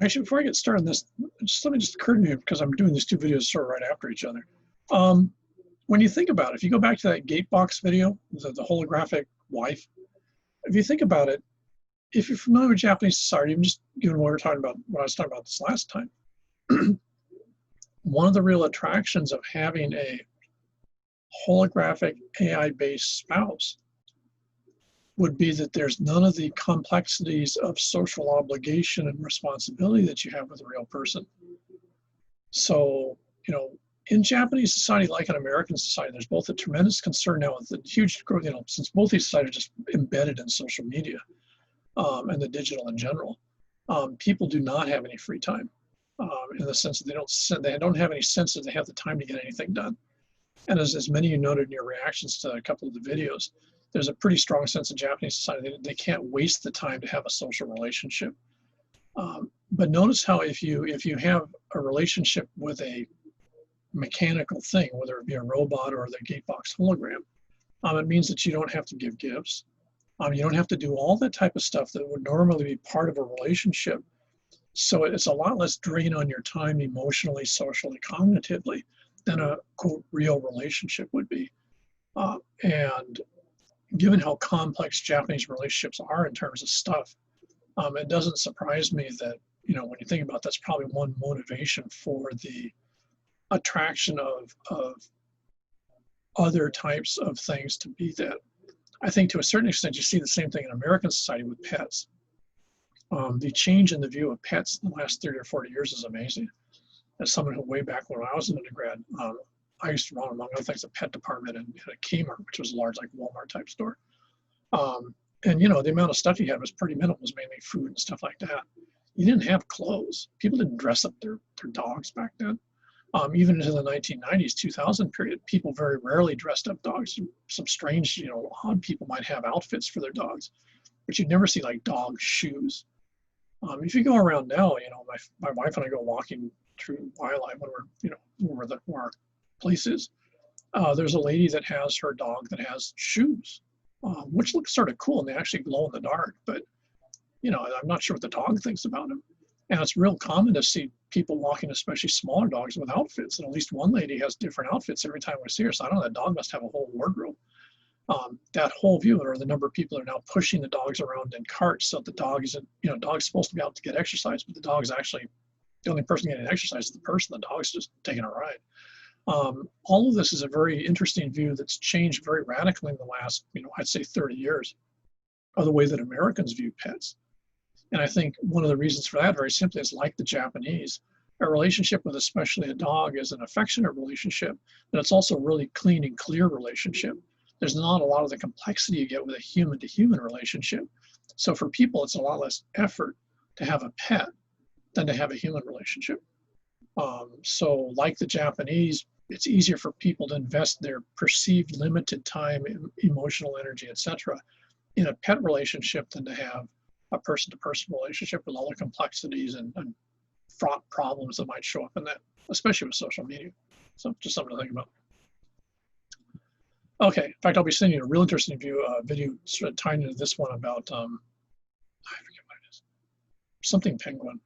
Actually, before I get started on this, something just occurred to me because I'm doing these two videos sort of right after each other. When you think about it, if you go back to that Gatebox video, the holographic wife, if you think about it, if you're familiar with Japanese society, I'm just given what we were talking about, what I was talking about this last time, one of the real attractions of having a holographic AI-based spouse would be that there's none of the complexities of social obligation and responsibility that you have with a real person. So, you know, in Japanese society, like in American society, there's both a tremendous concern now with the huge growth, you know, since both these societies are just embedded in social media and the digital in general. People do not have any free time in the sense that they don't have any sense that they have the time to get anything done. And as many of you noted in your reactions to a couple of the videos, there's a pretty strong sense in Japanese society that they can't waste the time to have a social relationship. But notice how if you have a relationship with a mechanical thing, whether it be a robot or the Gatebox hologram, it means that you don't have to give gifts. You don't have to do all that type of stuff that would normally be part of a relationship. So it's a lot less drain on your time emotionally, socially, cognitively than a quote real relationship would be. And given how complex Japanese relationships are in terms of stuff, it doesn't surprise me that, you know, when you think about that's probably one motivation for the attraction of other types of things to be that. I think to a certain extent, you see the same thing in American society with pets. The change in the view of pets in the last 30 or 40 years is amazing. As someone who way back when I was an undergrad, I used to run, among other things, a pet department in a Kmart, which was a large, like Walmart type store. And you know, the amount of stuff you had was pretty minimal. It was mainly food and stuff like that. You didn't have clothes. People didn't dress up their dogs back then. Even into the 1990s, 2000 period, people very rarely dressed up dogs. Some strange, you know, odd people might have outfits for their dogs, but you'd never see like dog shoes. If you go around now, you know, my wife and I go walking through wildlife when we're, you know, where our place is. There's a lady that has her dog that has shoes, which looks sort of cool, and they actually glow in the dark. But you know, I'm not sure what the dog thinks about them. And it's real common to see people walking, especially smaller dogs, with outfits. And at least one lady has different outfits every time we see her. So I don't know, that dog must have a whole wardrobe. That whole view, or the number of people that are now pushing the dogs around in carts, so the dog isn't, you know, dog's supposed to be out to get exercise, but the dog's actually, the only person getting exercise is the person. The dog's just taking a ride. All of this is a very interesting view that's changed very radically in the last, you know, I'd say 30 years, of the way that Americans view pets. And I think one of the reasons for that, very simply, is like the Japanese, a relationship with especially a dog is an affectionate relationship, but it's also a really clean and clear relationship. There's not a lot of the complexity you get with a human-to-human relationship. So for people, it's a lot less effort to have a pet than to have a human relationship. So like the Japanese, it's easier for people to invest their perceived limited time, emotional energy, etc., in a pet relationship than to have a person-to-person relationship with all the complexities and fraught problems that might show up in that, especially with social media. So just something to think about. Okay, in fact, I'll be sending you a real interesting video sort of tying into this one about, I forget what it is, something penguin,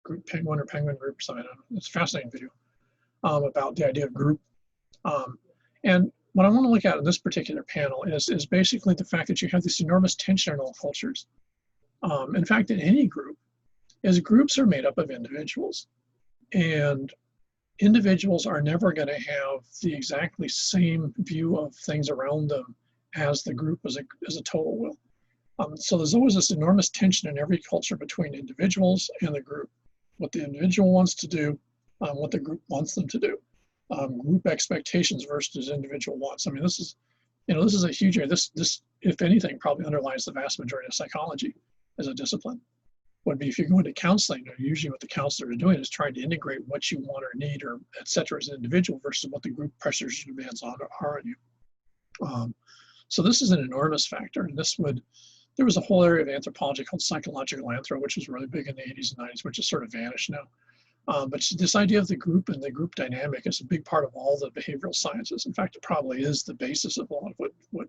group penguin or penguin group, something. It's a fascinating video about the idea of group. And what I want to look at in this particular panel is basically the fact that you have this enormous tension in all cultures. In fact, in any group, as groups are made up of individuals, and individuals are never going to have the exactly same view of things around them as the group as a total will. So there's always this enormous tension in every culture between individuals and the group. What the individual wants to do, what the group wants them to do. Group expectations versus individual wants. I mean, this is, you know, this is a huge area. This, if anything, probably underlies the vast majority of psychology as a discipline. Would be if you go into counseling, usually what the counselor is doing is trying to integrate what you want or need or et cetera as an individual versus what the group pressures and demands are on you. So this is an enormous factor, and there was a whole area of anthropology called psychological anthro, which was really big in the 80s and 90s, which has sort of vanished now. But this idea of the group and the group dynamic is a big part of all the behavioral sciences. In fact, it probably is the basis of a lot of what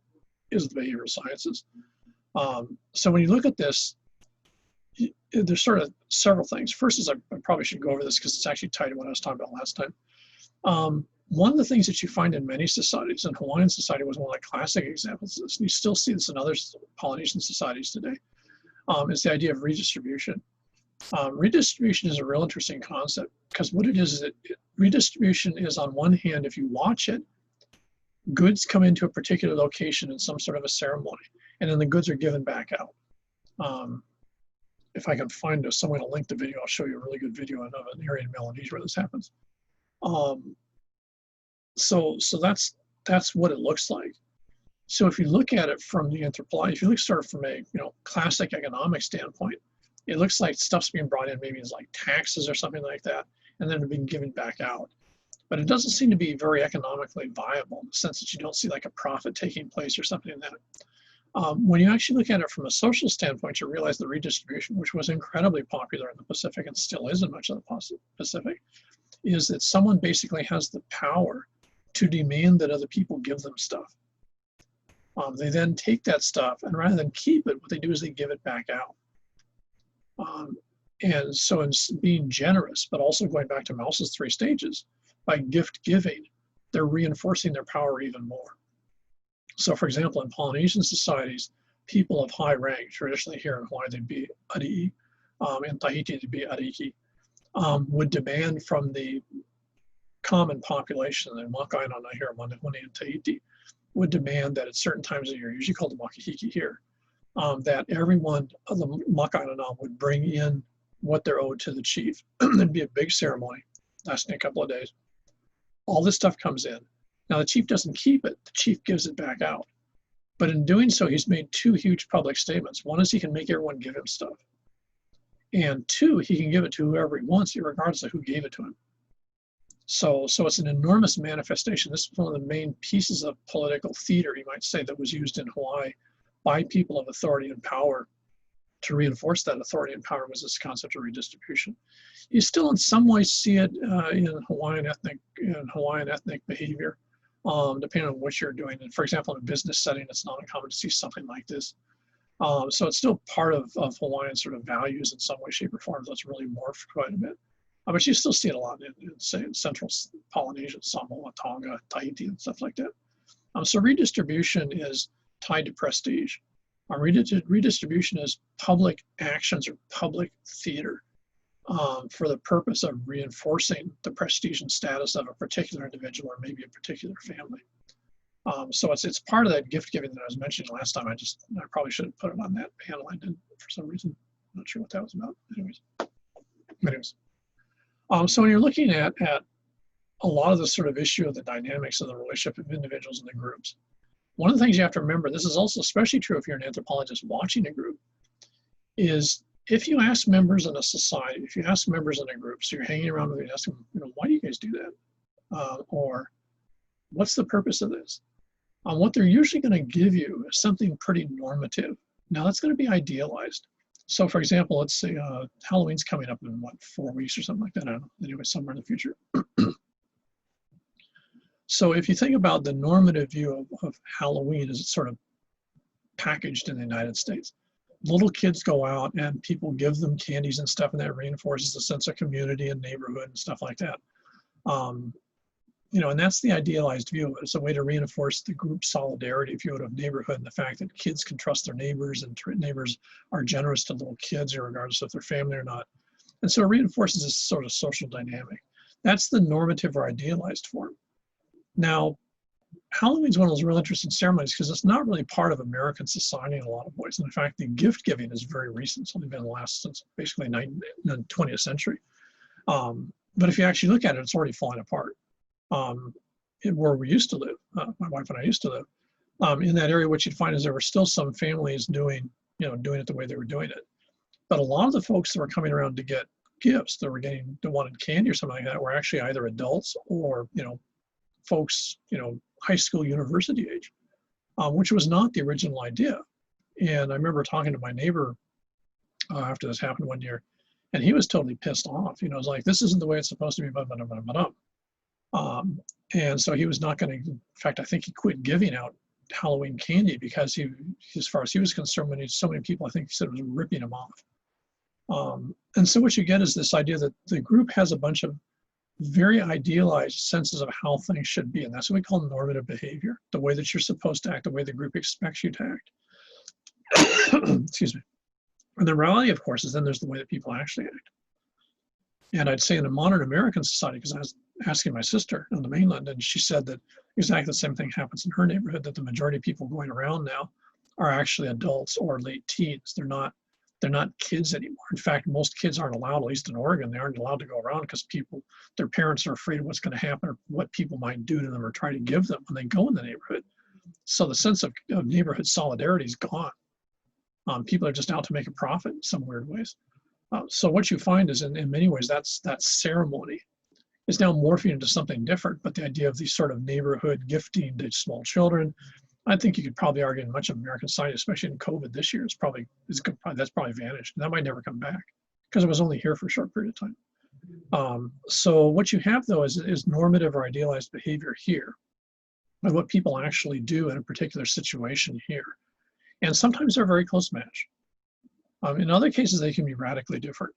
is the behavioral sciences. So when you look at this, there's sort of several things. First is I probably should go over this because it's actually tied to what I was talking about last time. One of the things that you find in many societies, and Hawaiian society was one of the classic examples of this, and you still see this in other Polynesian societies today, is the idea of redistribution. Redistribution is a real interesting concept because what it is redistribution is, on one hand, if you watch it, goods come into a particular location in some sort of a ceremony, and then the goods are given back out. If I can find some way to link the video, I'll show you a really good video of an area in Melanesia where this happens. So that's what it looks like. So if you look at it from the anthropology, if you look sort of from a classic economic standpoint, it looks like stuff's being brought in maybe as like taxes or something like that, and then being given back out. But it doesn't seem to be very economically viable in the sense that you don't see like a profit taking place or something like that. When you actually look at it from a social standpoint, you realize the redistribution, which was incredibly popular in the Pacific and still is in much of the Pacific, is that someone basically has the power to demand that other people give them stuff. They then take that stuff, and rather than keep it, what they do is they give it back out. And so in being generous, but also going back to Mouse's 3 stages, by gift giving, they're reinforcing their power even more. So for example, in Polynesian societies, people of high rank, traditionally here in Hawaii, they'd be ari'i, in Tahiti, they'd be ariki, would demand from the common population, the Maka'aina here, Manihuni and Tahiti, would demand that at certain times of the year, usually called the Makahiki here, that everyone of the Maka'aina would bring in what they're owed to the chief. There'd be a big ceremony lasting a couple of days. All this stuff comes in. Now the chief doesn't keep it, the chief gives it back out. But in doing so, he's made 2 huge public statements. One is he can make everyone give him stuff. And 2, he can give it to whoever he wants, regardless of who gave it to him. So it's an enormous manifestation. This is one of the main pieces of political theater, you might say, that was used in Hawaii by people of authority and power to reinforce that authority and power, was this concept of redistribution. You still in some ways see it in Hawaiian ethnic behavior, depending on what you're doing. And for example, in a business setting, it's not uncommon to see something like this. So it's still part of Hawaiian sort of values in some way, shape, or form. That's really morphed quite a bit. But you still see it a lot in say, in Central Polynesia, Samoa, Tonga, Tahiti, and stuff like that. So redistribution is tied to prestige. Redistribution is public actions or public theater for the purpose of reinforcing the prestige and status of a particular individual or maybe a particular family. So it's part of that gift giving that I was mentioning last time. I probably should have put it on that panel. I didn't for some reason. I'm not sure what that was about. Anyways. So when you're looking at a lot of the sort of issue of the dynamics of the relationship of individuals and the groups, one of the things you have to remember, this is also especially true if you're an anthropologist watching a group, is if you ask members in a society, if you ask members in a group, so you're hanging around with them, you ask them, why do you guys do that? Or what's the purpose of this? What they're usually going to give you is something pretty normative. Now that's going to be idealized. So for example, let's say Halloween's coming up in 4 weeks or something like that. I don't know, anyway, somewhere in the future. So if you think about the normative view of Halloween as it's sort of packaged in the United States, little kids go out and people give them candies and stuff, and that reinforces a sense of community and neighborhood and stuff like that. And that's the idealized view of it. It's a way to reinforce the group solidarity, if you would, of neighborhood, and the fact that kids can trust their neighbors and neighbors are generous to little kids regardless of their family or not. And so it reinforces this sort of social dynamic. That's the normative or idealized form. Now, Halloween's one of those real interesting ceremonies because it's not really part of American society in a lot of ways. And in fact, the gift giving is very recent. It's only been since basically the 20th century. But if you actually look at it, it's already falling apart. Where we used to live, my wife and I used to live, in that area, what you'd find is there were still some families doing it the way they were doing it. But a lot of the folks that were coming around to get gifts, that wanted candy or something like that, were actually either adults or, folks, high school, university age, which was not the original idea. And I remember talking to my neighbor after this happened one year, and he was totally pissed off. It was like, this isn't the way it's supposed to be, and so he was not going to, in fact, I think he quit giving out Halloween candy because as far as he was concerned, when so many people, I think he said, was ripping him off. And so what you get is this idea that the group has a bunch of very idealized senses of how things should be. And that's what we call normative behavior, the way that you're supposed to act, the way the group expects you to act. Excuse me. And the reality, of course, is then there's the way that people actually act. And I'd say in a modern American society, because I was asking my sister on the mainland, and she said that exactly the same thing happens in her neighborhood, that the majority of people going around now are actually adults or late teens. They're not kids anymore. In fact, most kids aren't allowed, at least in Oregon, they aren't allowed to go around because their parents are afraid of what's going to happen or what people might do to them or try to give them when they go in the neighborhood. So the sense of neighborhood solidarity is gone. People are just out to make a profit in some weird ways. So what you find is in many ways that ceremony is now morphing into something different, but the idea of these sort of neighborhood gifting to small children, I think you could probably argue in much of American society, especially in COVID this year, that's probably vanished. And that might never come back because it was only here for a short period of time. So what you have though is normative or idealized behavior here, and what people actually do in a particular situation here. And sometimes they're a very close match. In other cases, they can be radically different.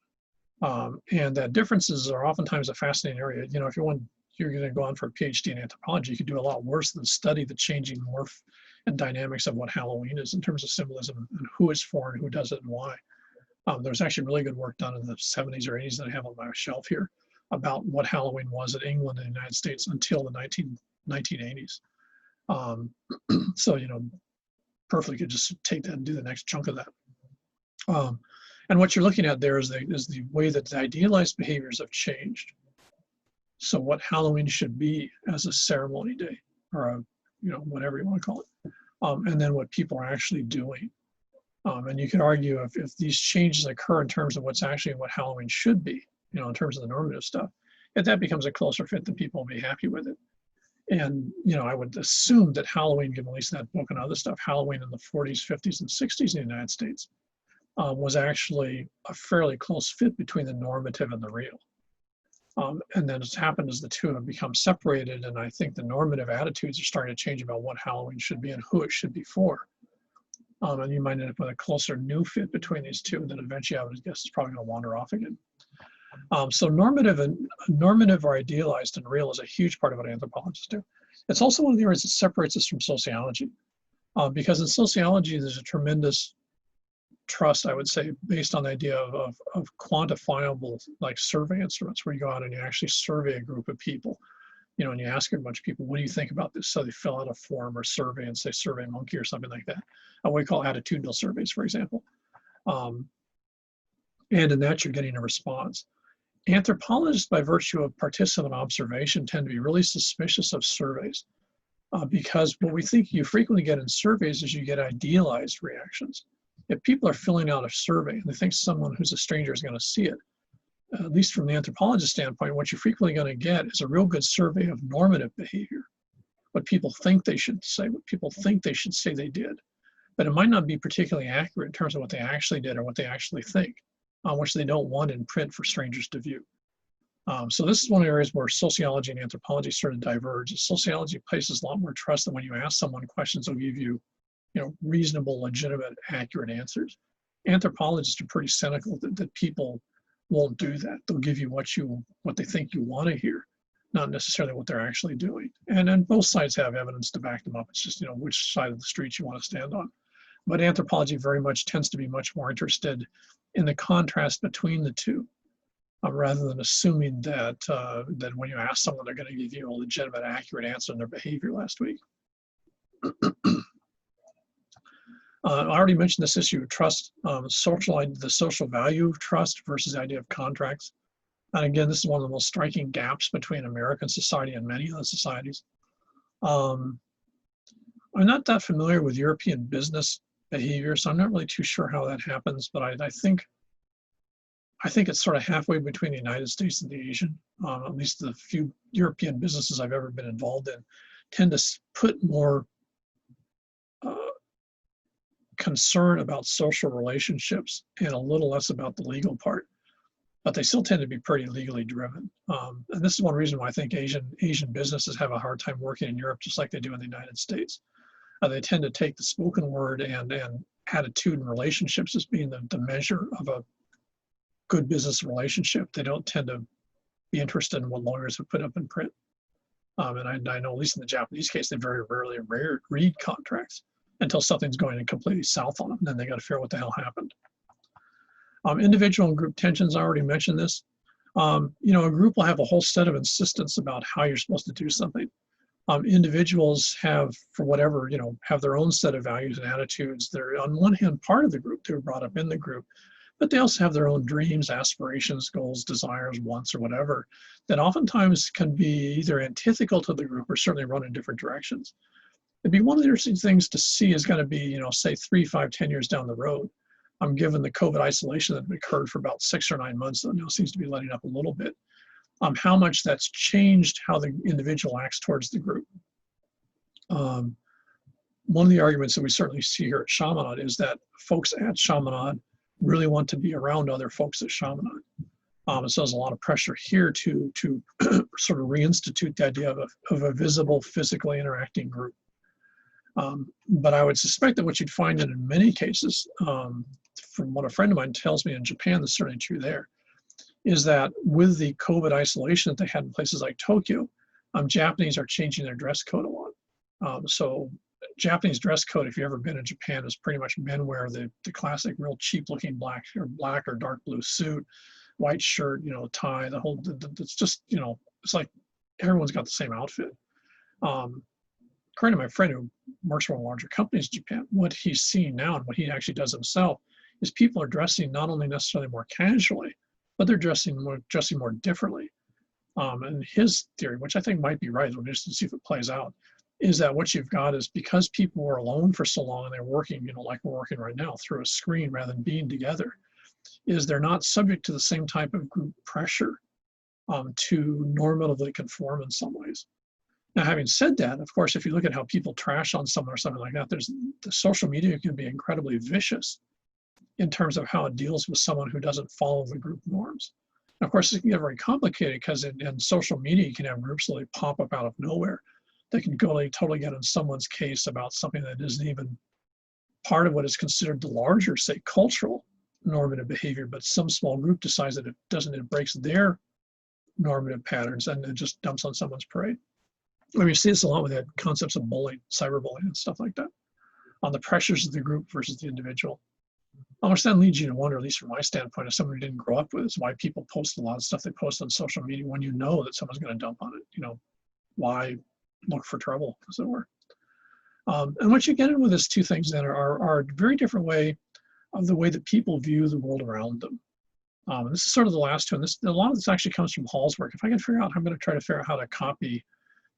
And that differences are oftentimes a fascinating area. You know, if you're going to go on for a PhD in anthropology, you could do a lot worse than study the changing morph and dynamics of what Halloween is in terms of symbolism and who it's for and who does it and why. There's actually really good work done in the 70s or 80s that I have on my shelf here about what Halloween was in England and the United States until the 1980s. So, you know, perfectly could just take that and do the next chunk of that. And what you're looking at there is the way that the idealized behaviors have changed. So what Halloween should be as a ceremony day, or a, you know, whatever you want to call it, and then what people are actually doing. And you could argue if these changes occur in terms of what's actually what Halloween should be, you know, in terms of the normative stuff, if that becomes a closer fit, then people will be happy with it. And, you know, I would assume that Halloween, given at least that book and other stuff, Halloween in the 40s, 50s, and 60s in the United States, was actually a fairly close fit between the normative and the real. And then it's happened as the two have become separated, and I think the normative attitudes are starting to change about what Halloween should be and who it should be for. And you might end up with a closer new fit between these two, and then eventually I would guess it's probably going to wander off again. So normative or idealized and real is a huge part of what anthropologists do. It's also one of the areas that separates us from sociology, because in sociology there's a tremendous trust, I would say, based on the idea of quantifiable, like survey instruments, where you go out and you actually survey a group of people, you know, and you ask a bunch of people, what do you think about this? So they fill out a form or survey and say SurveyMonkey or something like that. What we call attitudinal surveys, for example. And in that you're getting a response. Anthropologists, by virtue of participant observation, tend to be really suspicious of surveys because what we think you frequently get in surveys is you get idealized reactions. If people are filling out a survey and they think someone who's a stranger is going to see it, at least from the anthropologist standpoint, what you're frequently going to get is a real good survey of normative behavior, what people think they should say, what people think they should say they did. But it might not be particularly accurate in terms of what they actually did or what they actually think, which they don't want in print for strangers to view. So this is one of the areas where sociology and anthropology sort of diverge. Sociology places a lot more trust that when you ask someone questions, they'll give you, you know, reasonable, legitimate, accurate answers. Anthropologists are pretty cynical that people won't do that. They'll give you what they think you want to hear, not necessarily what they're actually doing. And then both sides have evidence to back them up. It's just, you know, which side of the street you want to stand on. But anthropology very much tends to be much more interested in the contrast between the two, rather than assuming that that when you ask someone, they're going to give you a legitimate, accurate answer on their behavior last week. I already mentioned this issue of trust, the social value of trust versus the idea of contracts. And again, this is one of the most striking gaps between American society and many other societies. I'm not that familiar with European business behavior, so I'm not really too sure how that happens, but I think it's sort of halfway between the United States and the Asian. At least the few European businesses I've ever been involved in tend to put more concern about social relationships and a little less about the legal part, but they still tend to be pretty legally driven. And this is one reason why I think Asian businesses have a hard time working in Europe, just like they do in the United States. They tend to take the spoken word and attitude and relationships as being the measure of good business relationship, they don't tend to be interested in what lawyers would put up in print. And I know, at least in the Japanese case, they very rarely read contracts until something's going completely south on them. Then they got to figure out what the hell happened. Individual and group tensions, I already mentioned this. You know, a group will have a whole set of insistence about how you're supposed to do something. Individuals have, for whatever, you know, have their own set of values and attitudes. They're on one hand part of the group, they were brought up in the group, but they also have their own dreams, aspirations, goals, desires, wants, or whatever, that oftentimes can be either antithetical to the group or certainly run in different directions. It'd be one of the interesting things to see is going to be, you know, say 3, 5, 10 years down the road. Given the COVID isolation that occurred for about 6 or 9 months, that now seems to be letting up a little bit, how much that's changed how the individual acts towards the group. One of the arguments that we certainly see here at Chaminade is that folks at Chaminade really want to be around other folks at Chaminade. So there's a lot of pressure here to sort of reinstitute the idea of a visible, physically interacting group. But I would suspect that what you'd find in many cases, from what a friend of mine tells me in Japan, that's certainly true there, is that with the COVID isolation that they had in places like Tokyo, Japanese are changing their dress code a lot. So Japanese dress code, if you've ever been in Japan, is pretty much men wear the classic real cheap looking black or dark blue suit, white shirt, you know, tie, it's just, you know, it's like everyone's got the same outfit. According to my friend who works for one of the larger companies in Japan, what he's seeing now and what he actually does himself is people are dressing not only necessarily more casually, but they're dressing more differently. And his theory, which I think might be right, we'll just see if it plays out, is that what you've got is because people were alone for so long and they're working, you know, like we're working right now through a screen rather than being together, is they're not subject to the same type of group pressure to normatively conform in some ways. Now, having said that, of course, if you look at how people trash on someone or something like that, the social media can be incredibly vicious in terms of how it deals with someone who doesn't follow the group norms. And of course, it can get very complicated because in social media, you can have groups that pop up out of nowhere. They can totally get in someone's case about something that isn't even part of what is considered the larger, say, cultural normative behavior, but some small group decides that it breaks their normative patterns and it just dumps on someone's parade. I mean, you see this a lot with the concepts of bullying, cyberbullying and stuff like that, on the pressures of the group versus the individual. Which then leads you to wonder, at least from my standpoint, as someone who didn't grow up with, is why people post a lot of stuff they post on social media when you know that someone's going to dump on it. You know, why look for trouble, as it were? And what you get in with is two things that are a very different way of the way that people view the world around them. And this is sort of the last two, and a lot of this actually comes from Hall's work. If I can figure out, I'm going to try to figure out how to copy,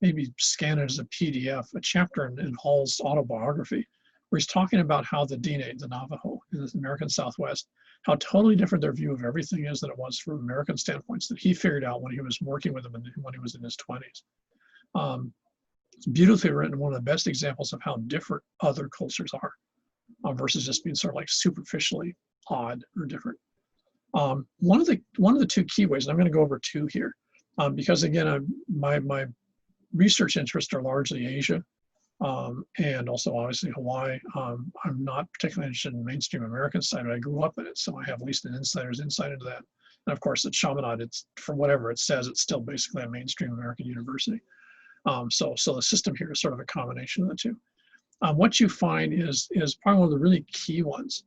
maybe scan it as a PDF, a chapter in Hall's autobiography, where he's talking about how the Diné, the Navajo in the American Southwest, how totally different their view of everything is than it was from American standpoints that he figured out when he was working with them when he was in his 20s. It's beautifully written, one of the best examples of how different other cultures are versus just being sort of like superficially odd or different. One of the two key ways, and I'm going to go over two here, because again, my research interests are largely Asia, and also obviously Hawaii. I'm not particularly interested in the mainstream American side, but I grew up in it, so I have at least an insider's insight into that. And of course, at Chaminade, it's, for whatever it says, it's still basically a mainstream American university. So the system here is sort of a combination of the two. What you find is probably one of the really key ones,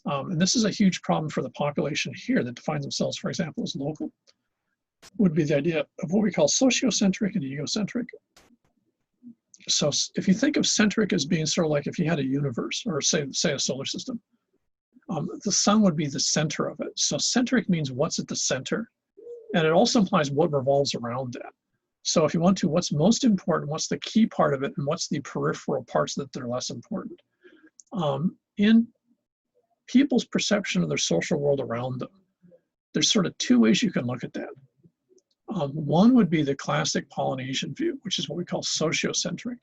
and this is a huge problem for the population here that defines themselves, for example, as local, would be the idea of what we call sociocentric and egocentric. So if you think of centric as being sort of like if you had a universe, or say a solar system, the sun would be the center of it. So centric means what's at the center, and it also implies what revolves around that. So if you want to, what's most important, what's the key part of it, and what's the peripheral parts that are less important. In people's perception of their social world around them, there's sort of two ways you can look at that. One would be the classic Polynesian view, which is what we call sociocentric.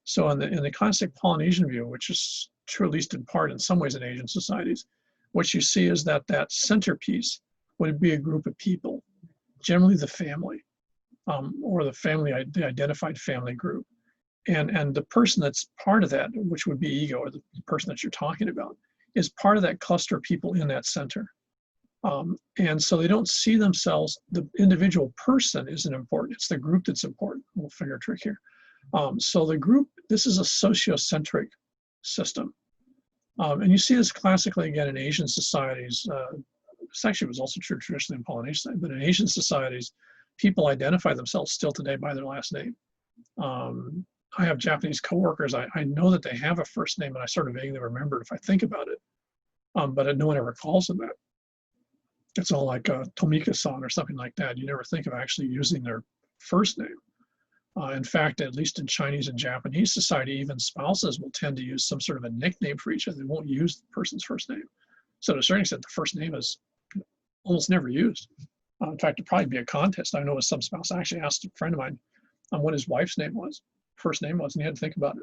So in the classic Polynesian view, which is true at least in part in some ways in Asian societies, what you see is that centerpiece would be a group of people, generally the family, or the identified family group. And the person that's part of that, which would be ego, or the person that you're talking about, is part of that cluster of people in that center. And so they don't see themselves, the individual person isn't important, it's the group that's important. We'll figure a trick here. So the group, this is a sociocentric system. And you see this classically again in Asian societies. This actually was also true traditionally in Polynesian, but in Asian societies, people identify themselves still today by their last name. I have Japanese coworkers, I know that they have a first name and I sort of vaguely remember it if I think about it, but no one ever calls them that. It's all like Tomika-san or something like that. You never think of actually using their first name. In fact, at least in Chinese and Japanese society, even spouses will tend to use some sort of a nickname for each other. They won't use the person's first name. So to a certain extent, the first name is almost never used. In fact, it'd probably be a contest. I know some spouse actually asked a friend of mine what his wife's name was, first name was, and he had to think about it.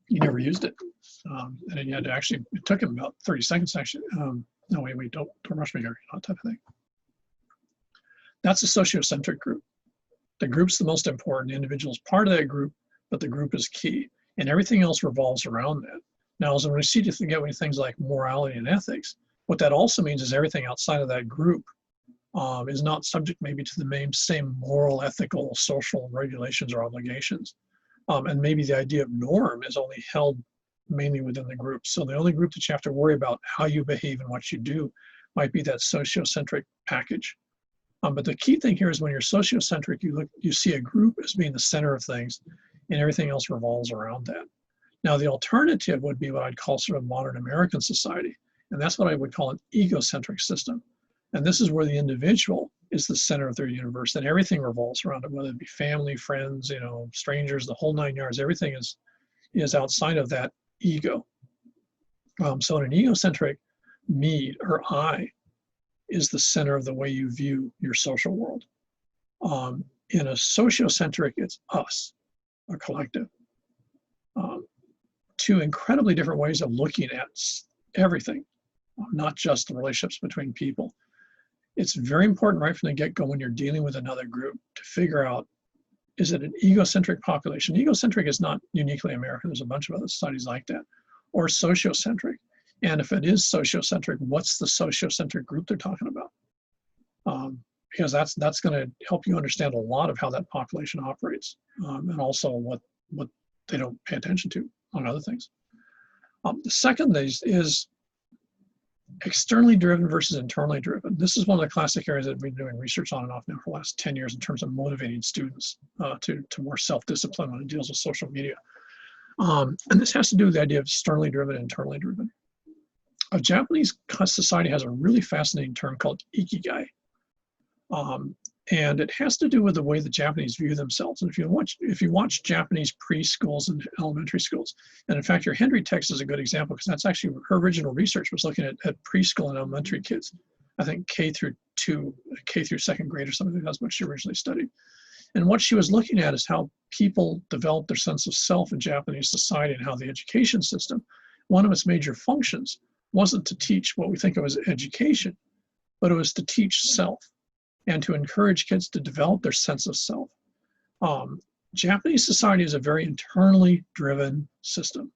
He never used it. And then he had to actually, it took him about 30 seconds actually. No, wait, don't rush me here, that type of thing. That's a sociocentric group. The group's the most important. The individual's part of that group, but the group is key. And everything else revolves around that. Now, as when we see things like morality and ethics, what that also means is everything outside of that group is not subject maybe to the same moral, ethical, social regulations or obligations. And maybe the idea of norm is only held mainly within the group. So the only group that you have to worry about how you behave and what you do might be that sociocentric package. But the key thing here is when you're sociocentric, you see a group as being the center of things and everything else revolves around that. Now, the alternative would be what I'd call sort of modern American society. And that's what I would call an egocentric system. And this is where the individual is the center of their universe and everything revolves around it, whether it be family, friends, strangers, the whole 9 yards, everything is outside of that ego. So in an egocentric, me or I is the center of the way you view your social world. In a sociocentric, it's us, a collective. Two incredibly different ways of looking at everything, not just the relationships between people. It's very important right from the get-go when you're dealing with another group to figure out, is it an egocentric population? Egocentric is not uniquely American. There's a bunch of other societies like that. Or sociocentric. And if it is sociocentric, what's the sociocentric group they're talking about? Because that's going to help you understand a lot of how that population operates, and also what they don't pay attention to on other things. The second is externally driven versus internally driven. This is one of the classic areas that we've been doing research on and off now for the last 10 years in terms of motivating students to more self-discipline when it deals with social media. And this has to do with the idea of externally driven and internally driven. A Japanese society has a really fascinating term called ikigai. And it has to do with the way the Japanese view themselves. And if you watch Japanese preschools and elementary schools, and in fact, your Hendry text is a good example because that's actually her original research was looking at preschool and elementary kids. I think K through second grade or something. That's what she originally studied. And what she was looking at is how people develop their sense of self in Japanese society and how the education system, one of its major functions wasn't to teach what we think of as education, but it was to teach self and to encourage kids to develop their sense of self. Japanese society is a very internally driven system.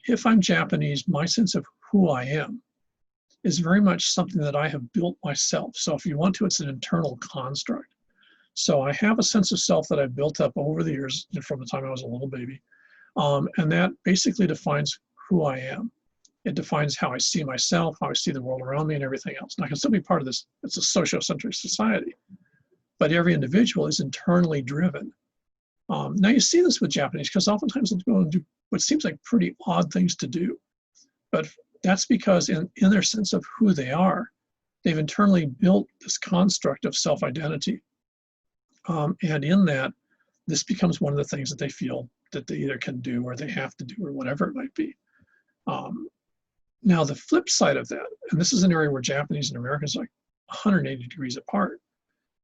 If I'm Japanese, my sense of who I am is very much something that I have built myself. So if you want to, it's an internal construct. So I have a sense of self that I've built up over the years from the time I was a little baby. And that basically defines who I am. It defines how I see myself, how I see the world around me, and everything else. And I can still be part of this. It's a sociocentric society. But every individual is internally driven. Now you see this with Japanese because oftentimes they'll go and do what seems like pretty odd things to do. But that's because in their sense of who they are, they've internally built this construct of self-identity. And in that, this becomes one of the things that they feel that they either can do or they have to do or whatever it might be. Now, the flip side of that, and this is an area where Japanese and Americans are like 180 degrees apart,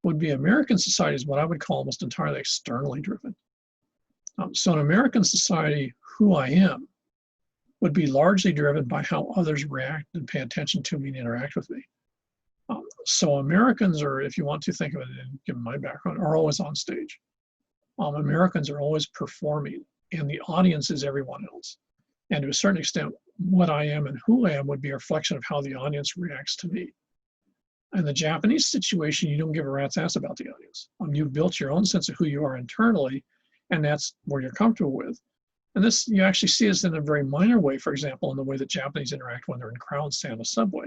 would be American society is what I would call almost entirely externally driven. So in American society, who I am would be largely driven by how others react and pay attention to me and interact with me. So Americans are, if you want to think of it, and given my background, are always on stage. Americans are always performing, and the audience is everyone else. And to a certain extent, what I am and who I am would be a reflection of how the audience reacts to me. In the Japanese situation, you don't give a rat's ass about the audience. You've built your own sense of who you are internally, and that's where you're comfortable with. And this, you actually see this in a very minor way, for example, in the way that Japanese interact when they're in crowds, say on a subway.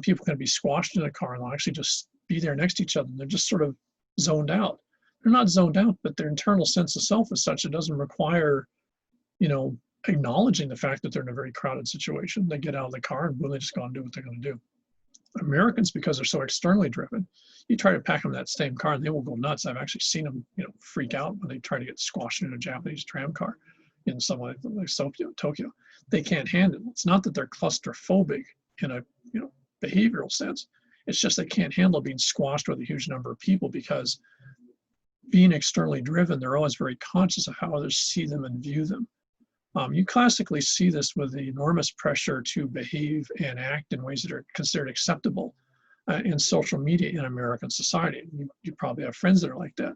People can be squashed in a car and they'll actually just be there next to each other. And they're just sort of zoned out. They're not zoned out, but their internal sense of self is such it doesn't require, acknowledging the fact that they're in a very crowded situation. They get out of the car and boom, they just go and do what they're going to do. Americans, because they're so externally driven, you try to pack them in that same car and they will go nuts. I've actually seen them, freak out when they try to get squashed in a Japanese tram car in somewhere like Tokyo. They can't handle it. It's not that they're claustrophobic in a, behavioral sense. It's just they can't handle being squashed with a huge number of people because being externally driven, they're always very conscious of how others see them and view them. You classically see this with the enormous pressure to behave and act in ways that are considered acceptable in social media in American society. You probably have friends that are like that.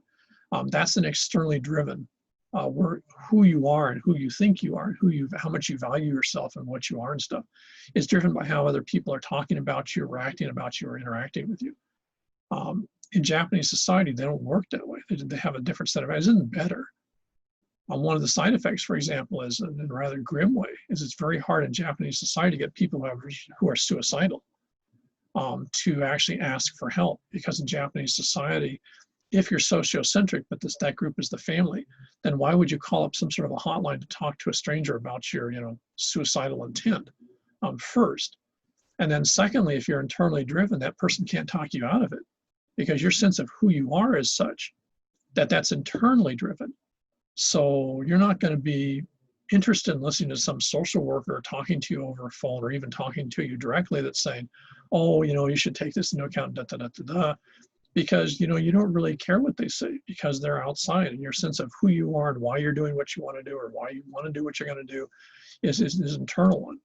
That's an externally driven, where who you are and who you think you are and how much you value yourself and what you are and stuff is driven by how other people are talking about you, or acting about you, or interacting with you. In Japanese society, they don't work that way. They have a different set of values. It isn't better. One of the side effects, for example, is in a rather grim way, is it's very hard in Japanese society to get people who are suicidal to actually ask for help. Because in Japanese society, if you're sociocentric, but that group is the family, then why would you call up some sort of a hotline to talk to a stranger about your, suicidal intent first? And then secondly, if you're internally driven, that person can't talk you out of it because your sense of who you are is such that that's internally driven. So you're not going to be interested in listening to some social worker talking to you over a phone or even talking to you directly that's saying, oh, you should take this into account, da, da, da, da, da. Because, you don't really care what they say because they're outside, and your sense of who you are and why you're doing what you want to do or why you want to do what you're going to do is internal one.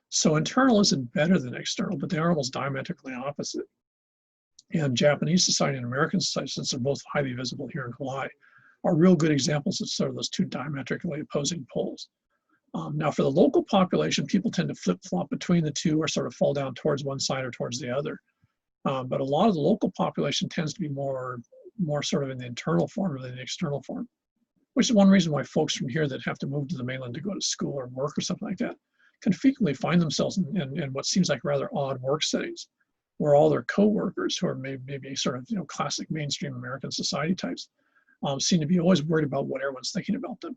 So internal isn't better than external, but they are almost diametrically opposite. And Japanese society and American society, since they're both highly visible here in Hawaii, are real good examples of sort of those two diametrically opposing poles. Now, for the local population, people tend to flip-flop between the two or sort of fall down towards one side or towards the other. But a lot of the local population tends to be more sort of in the internal form rather than the external form, which is one reason why folks from here that have to move to the mainland to go to school or work or something like that can frequently find themselves in what seems like rather odd work settings, where all their co-workers who are maybe sort of classic mainstream American society types seem to be always worried about what everyone's thinking about them.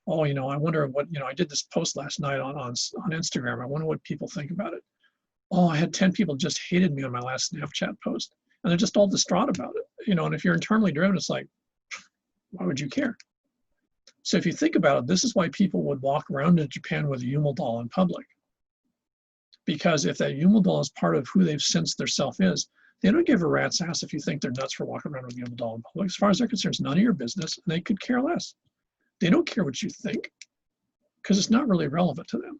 Oh, I wonder what, I did this post last night on Instagram. I wonder what people think about it. Oh, I had 10 people just hated me on my last Snapchat post. And they're just all distraught about it. And if you're internally driven, it's like, why would you care? So if you think about it, this is why people would walk around in Japan with a Yumo doll in public. Because if that Yumo doll is part of who they've sensed their self is, they don't give a rat's ass if you think they're nuts for walking around with a Yumo doll in public. As far as they're concerned, it's none of your business, and they could care less. They don't care what you think because it's not really relevant to them.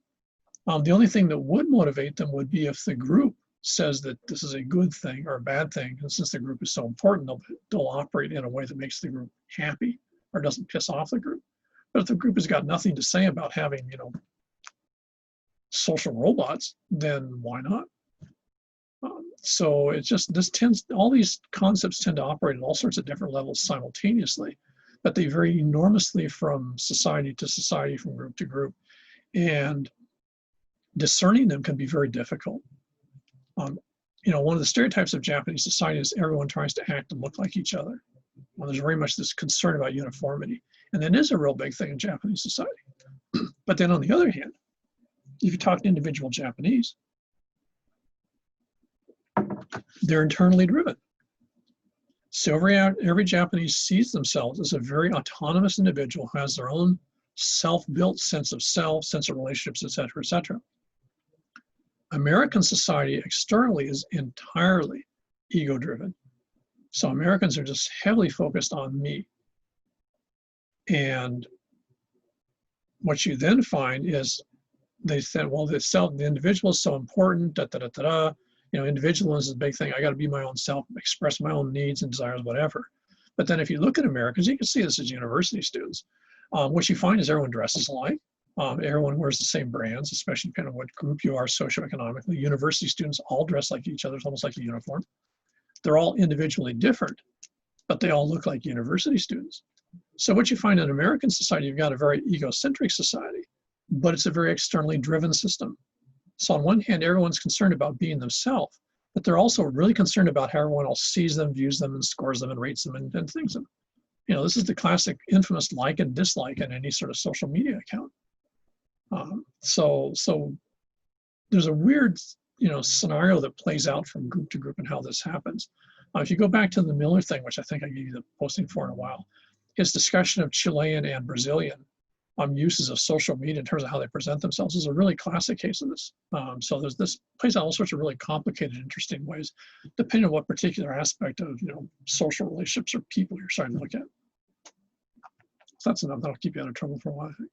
The only thing that would motivate them would be if the group says that this is a good thing or a bad thing. And since the group is so important, they'll operate in a way that makes the group happy or doesn't piss off the group. But if the group has got nothing to say about having, social robots, then why not? So it's just, all these concepts tend to operate at all sorts of different levels simultaneously, but they vary enormously from society to society, from group to group. And discerning them can be very difficult. One of the stereotypes of Japanese society is everyone tries to act and look like each other. Well, there's very much this concern about uniformity. And that is a real big thing in Japanese society. But then on the other hand, if you talk to individual Japanese, they're internally driven. So every Japanese sees themselves as a very autonomous individual who has their own self-built sense of self, sense of relationships, et cetera, et cetera. American society externally is entirely ego-driven. So Americans are just heavily focused on me. And what you then find is they said, well, the individual is so important, da, da, da, da, da. Individualism is a big thing. I got to be my own self, express my own needs and desires, whatever. But then if you look at Americans, you can see this as university students. What you find is everyone dresses alike. Everyone wears the same brands, especially depending on what group you are socioeconomically. University students all dress like each other. It's almost like a uniform. They're all individually different, but they all look like university students. So what you find in American society, you've got a very egocentric society, but it's a very externally driven system. So on one hand, everyone's concerned about being themselves, but they're also really concerned about how everyone else sees them, views them, and scores them, and rates them, and thinks them. You know, this is the classic infamous like and dislike in any sort of social media account. So there's a weird, you know, scenario that plays out from group to group and how this happens. If you go back to the Miller thing, which I think I gave you the posting for in a while, his discussion of Chilean and Brazilian uses of social media in terms of how they present themselves is a really classic case of this. So this plays out all sorts of really complicated, interesting ways, depending on what particular aspect of, you know, social relationships or people you're starting to look at. So that's enough. That'll keep you out of trouble for a while, I think.